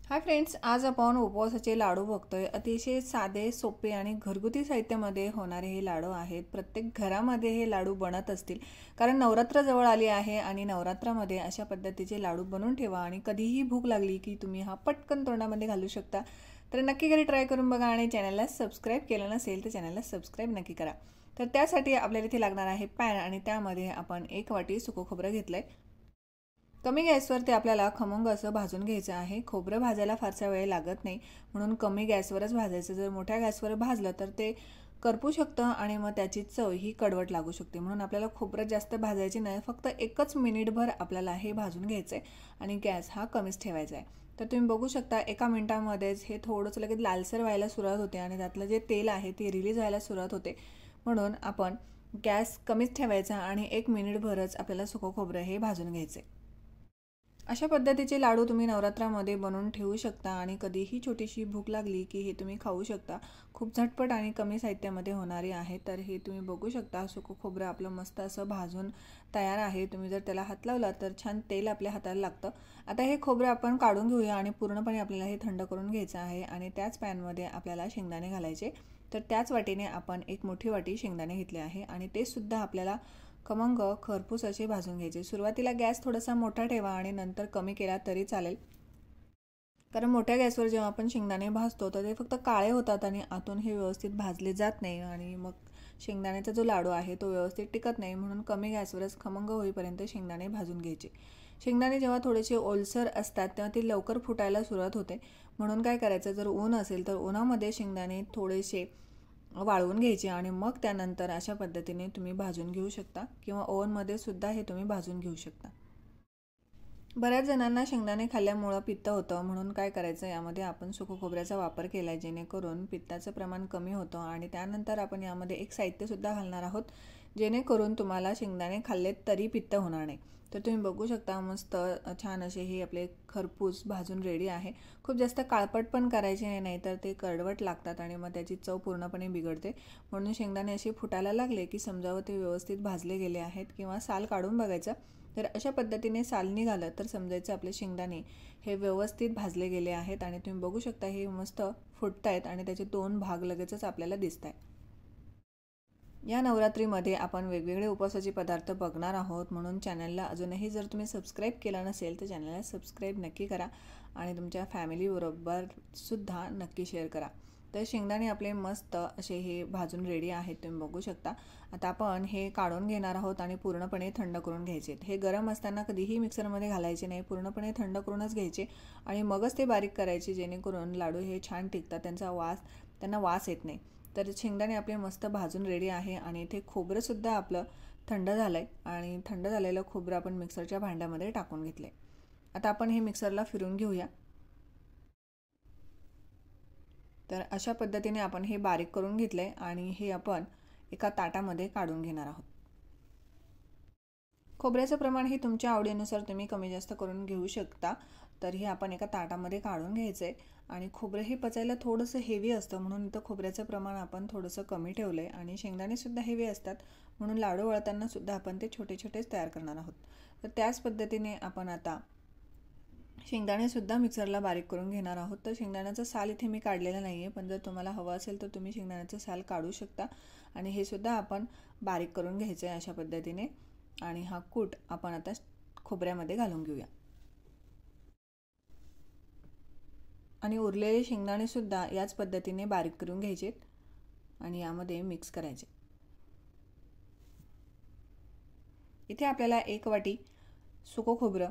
Hi friends, आज आपण उपवासाचे लाडू बघतोय। अतिशय साधे, सोपे आणि घरगुती साहित्यामध्ये होणारे हे लाडू आहेत। प्रत्येक घरामध्ये हे लाडू बनत असतील, कारण नवरात्र जवळ आली आहे आणि नवरात्रामध्ये अशा पद्धतीचे लाडू बनवून ठेवा आणि कधीही भूक लागली की तुम्ही हा पटकन तोंडामध्ये घालू शकता। तर नक्की घरी ट्राय करून बघा आणि चॅनलला सबस्क्राईब केलं नसेल तर चॅनलला सबस्क्राईब नक्की करा। तर त्यासाठी आपल्याला इथे लागणार आहे पॅन आणि त्यामध्ये आपण 1 वाटी सुकं खोबरं घेतलंय। कमी गॅसवर ते आपल्याला खमंग असं भाजून घ्यायचं आहे। खोबरं भाजायला फारसा वेळ लागत नाही, म्हणून कमी गॅसवरच भाजायचं। जर मोठ्या गॅसवर भाजलं तर ते करपू शकतं आणि मग त्याची चव ही कडवट लागू शकते। म्हणून आपल्याला खोबरं जास्त भाजायचे नाही, फक्त 1 मिनिटभर आपल्याला हे भाजून घ्यायचं आहे आणि गॅस हा कमीच ठेवायचा आहे। तर तुम्ही बघू शकता 1 मिनिटामध्येच हे थोडंसं लगेच लालसर व्हायला सुरुवात होते आणि त्यातलं जे तेल आहे ते रिलीज व्हायला सुरुवात होते। म्हणून आपण गॅस कमीच ठेवायचा आणि 1 मिनिटभरच आपल्याला सुकं खोबरं हे भाजून घ्यायचं आहे। अशा पद्धतीचे लाडू तुम्ही नवरात्रामध्ये बनवून ठेवू शकता आणि कधीही छोटीशी भूक लागली की हे तुम्ही खाऊ शकता। खूप झटपट आणि कमी साहित्यामध्ये होणारे आहे। तर हे तुम्ही बघू शकता, सुकं खोबरं आपलं मस्त असं भाजून तयार आहे। तुम्ही जर त्याला हात लावला तर छान तेल आपल्या हाताला लागतं। आता हे खोबरं आपण काढून घेऊया आणि पूर्णपणे आपल्याला हे थंड करून घ्यायचं आहे आणि त्याच पॅनमध्ये आपल्याला शेंगदाणे घालायचे। तर त्याच वाटीने आपण 1 मोठी वाटी शेंगदाणे घेतले आहे आणि ते सुद्धा आपल्याला खमंग खरपूस असे भाजून घ्यायचे। सुरुवातीला गॅस थोडासा मोठा ठेवा आणि नंतर कमी केला तरी चालेल, कारण मोठ्या गॅसवर जेव्हा आपण शेंगदाणे भाजतो तर ते फक्त काळे होतात आणि आतून हे व्यवस्थित भाजले जात नाही आणि मग शेंगदाण्याचा जो लाडू आहे तो व्यवस्थित टिकत नाही। म्हणून कमी गॅसवरच खमंग होईपर्यंत शेंगदाणे भाजून घ्यायचे। शेंगदाणे जेव्हा थोडेसे ओलसर असतात तेव्हा ते लवकर फुटायला सुरुवात होते। म्हणून काय करायचं, जर ऊन असेल तर उन्हामध्ये शेंगदाणे थोडेसे वाळवून घ्यायचे आणि मग त्यानंतर अशा पद्धतीने तुम्ही भाजून घेऊ शकता किंवा ओव्हनमध्ये सुद्धा हे तुम्ही भाजून घेऊ शकता। बऱ्याच जणांना शेंगदाणे खाल्ल्यामुळे पित्त होतं, म्हणून काय करायचं, यामध्ये आपण सुकं खोबऱ्याचा वापर केला आहे जेणेकरून पित्ताचं प्रमाण कमी होतं। आणि त्यानंतर आपण यामध्ये एक साहित्यसुद्धा घालणार आहोत जेणेकरून तुम्हाला शेंगदाणे खाल्लेत तरी पित्त होणार नाही। तर तुम्ही बघू शकता मस्त छान असे हे आपले खरपूस भाजून रेडी आहे। खूप जास्त काळपट पण करायचे नाही, तर ते कडवट लागतात आणि मग त्याची चव पूर्णपणे बिघडते। म्हणून शेंगदाणे असे फुटायला लागले की समजावं ते व्यवस्थित भाजले गेले आहेत किंवा साल काढून बघायचं। तर अशा पद्धतीने साल निघालं तर समजायचं आपले शेंगदाणे हे व्यवस्थित भाजले गेले आहेत आणि तुम्ही बघू शकता हे मस्त फुटत आहेत आणि त्याचे 2 भाग लगेचच आपल्याला दिसत आहेत। या नवरात्रीमध्ये आपण वेगवेगळे उपवासाचे पदार्थ बघणार आहोत, म्हणून चॅनलला अजूनही जर तुम्ही सबस्क्राईब केलं नसेल तर चॅनलला सबस्क्राईब नक्की करा आणि तुमच्या फॅमिलीबरोबर सुद्धा नक्की शेअर करा। तर शेंगदाणे आपले मस्त असे हे भाजून रेडी आहेत, तुम्ही बघू शकता। आता आपण हे काढून घेणार आहोत आणि पूर्णपणे थंड करून घ्यायचे। हे गरम असताना कधीही मिक्सरमध्ये घालायचे नाही, पूर्णपणे थंड करूनच घ्यायचे आणि मगच ते बारीक करायचे जेणेकरून लाडू हे छान टिकतात, त्यांना वास येत नाही। तर शेंगदाणे आपले मस्त भाजून रेडी आहे आणि इथे खोबरंसुद्धा आपलं थंड झालं आहे आणि थंड झालेलं खोबरं आपण मिक्सरच्या भांड्यामध्ये टाकून घेतलं आहे। आता आपण हे मिक्सरला फिरून घेऊया। तर अशा पद्धतीने आपण हे बारीक करून घेतलं आहे आणि हे आपण एका ताटामध्ये काढून घेणार आहोत। खोबऱ्याचं प्रमाण हे तुमच्या आवडीनुसार तुम्ही कमी जास्त करून घेऊ शकता। तर हे आपण एका ताटामध्ये काढून घ्यायचं आहे आणि खोबरं हे पचायला थोडंसं हेवी असतं, म्हणून इथं खोबऱ्याचं प्रमाण आपण थोडंसं कमी ठेवलं आहे आणि शेंगदाणेसुद्धा हेवी असतात, म्हणून लाडू वळताना सुद्धा आपण ते छोटे छोटेच तयार करणार आहोत। तर त्याच पद्धतीने आपण आता शेंगदाणेसुद्धा मिक्सरला बारीक करून घेणार आहोत। तर शेंगदाण्याचं साल इथे मी काढलेलं नाही आहे, पण जर तुम्हाला हवं असेल तर तुम्ही शेंगदाण्याचं साल काढू शकता आणि हे सुद्धा आपण बारीक करून घ्यायचं आहे अशा पद्धतीने। आणि हा कूट आपण आता खोबऱ्यामध्ये घालून घेऊया आणि उरलेले शेंगदाणे सुद्धा याच पद्धतीने बारीक करून घ्यायचे आणि यामध्ये मिक्स करायचे। इथे आपल्याला 1 वाटी सुकं खोबरं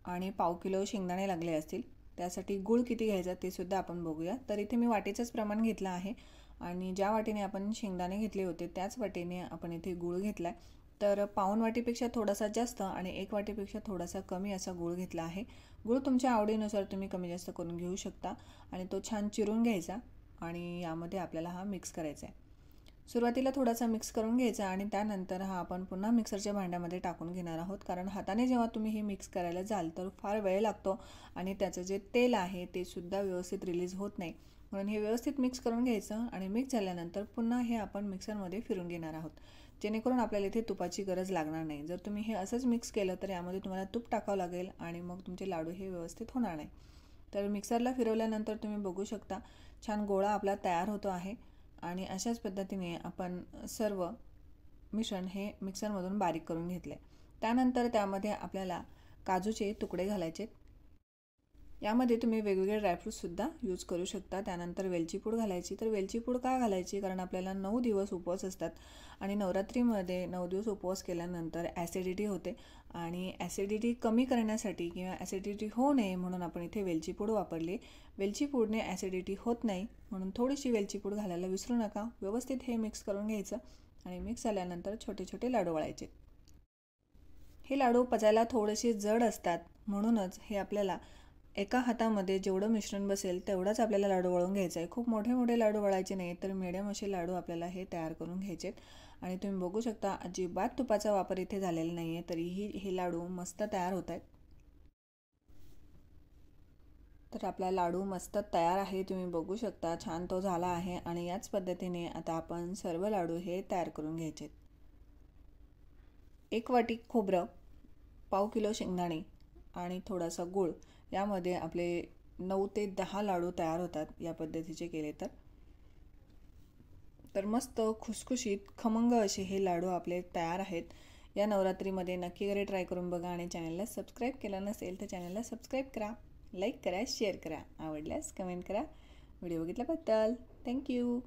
आणि पाव किलो शेंगदाणे लागले असतील। त्यासाठी गूळ किती घ्यायचा ते सुद्धा आपण बघूया। तर इथे मी वाटीचंच प्रमाण घेतलं आहे आणि ज्या वाटीने आपण शेंगदाणे घेतले होते त्याच वाटीने आपण इथे गूळ घेतला आहे। तर पाऊण वाटीपेक्षा थोडासा जास्त आणि 1 वाटीपेक्षा थोडासा कमी असा गूळ घेतला आहे। गूळ तुमच्या आवडीनुसार तुम्ही कमी जास्त करून घेऊ शकता आणि तो छान चिरून घ्यायचा आणि यामध्ये आपल्याला हा मिक्स करायचा आहे। सुरुवातीला थोडासा मिक्स करून घ्यायचा आणि त्यानंतर हा आपण पुन्हा मिक्सरच्या भांड्यामध्ये टाकून घेणार आहोत, कारण हाताने जेव्हा तुम्ही हे मिक्स करायला जाल तर फार वेळ लागतो आणि त्याचं जे तेल आहे ते सुद्धा व्यवस्थित रिलीज होत नाही। म्हणून हे व्यवस्थित मिक्स करून घ्यायचं आणि मिक्स झाल्यानंतर पुन्हा हे आपण मिक्सरमध्ये फिरून घेणार आहोत, जेणेकरून आपल्याला इथे तुपाची गरज लागणार नाही। जर तुम्ही हे असंच मिक्स केलं तर यामध्ये तुम्हाला तूप टाकावं लागेल आणि मग तुमचे लाडू हे व्यवस्थित होणार नाही। तर मिक्सरला फिरवल्यानंतर तुम्ही बघू शकता छान गोळा आपला तयार होतो आहे आणि अशाच पद्धतीने आपण सर्व मिश्रण हे मिक्सरमधून बारीक करून घेतले। त्यानंतर त्यामध्ये आपल्याला काजूचे तुकडे घालायचे। यामध्ये तुम्ही वेगवेगळे ड्रायफ्रूट्ससुद्धा यूज करू शकता। त्यानंतर वेलची पूड घालायची। तर वेलची पूड का घालायची, कारण आपल्याला 9 दिवस उपवास असतात आणि नवरात्रीमध्ये 9 दिवस उपवास केल्यानंतर ॲसिडिटी होते आणि ॲसिडिटी कमी करण्यासाठी किंवा ॲसिडिटी होऊ नये म्हणून आपण इथे वेलची पूड वापरली। वेलची पूडने ॲसिडिटी होत नाही म्हणून थोडीशी वेलची पूड घालायला विसरू नका। व्यवस्थित हे मिक्स करून घ्यायचं आणि मिक्स झाल्यानंतर छोटे छोटे लाडू वळायचे। हे लाडू पचायला थोडेसे जड असतात म्हणूनच हे आपल्याला एका हातामध्ये जेवढं मिश्रण बसेल तेवढाच आपल्याला लाडू वळून घ्यायचा आहे। खूप मोठे मोठे लाडू वळायचे नाही, तर मिडियम असे लाडू आपल्याला हे तयार करून घ्यायचे। आणि तुम्ही बघू शकता अजिबात तुपाचा वापर इथे झालेला नाही आहे, तरीही हे लाडू मस्त तयार होत आहेत। तर आपला लाडू मस्त तयार आहे, तुम्ही बघू शकता छान तो झाला आहे। आणि याच पद्धतीने आता आपण सर्व लाडू हे तयार करून घ्यायचे। 1 वाटी खोबरं, पाव किलो शेंगदाणे आणि थोडासा गूळ यामध्ये आपले 9 ते 10 लाडू तयार होतात या पद्धतीचे केले तर मस्त खुसखुशीत खमंग असे हे लाडू आपले तयार आहेत। या नवरात्रीमध्ये नक्की घरी ट्राय करून बघा आणि चॅनलला सबस्क्राईब केलं नसेल तर चॅनलला सबस्क्राईब करा, लाईक करा, शेअर करा, आवडल्यास कमेंट करा। व्हिडिओ बघितल्याबद्दल थँक्यू।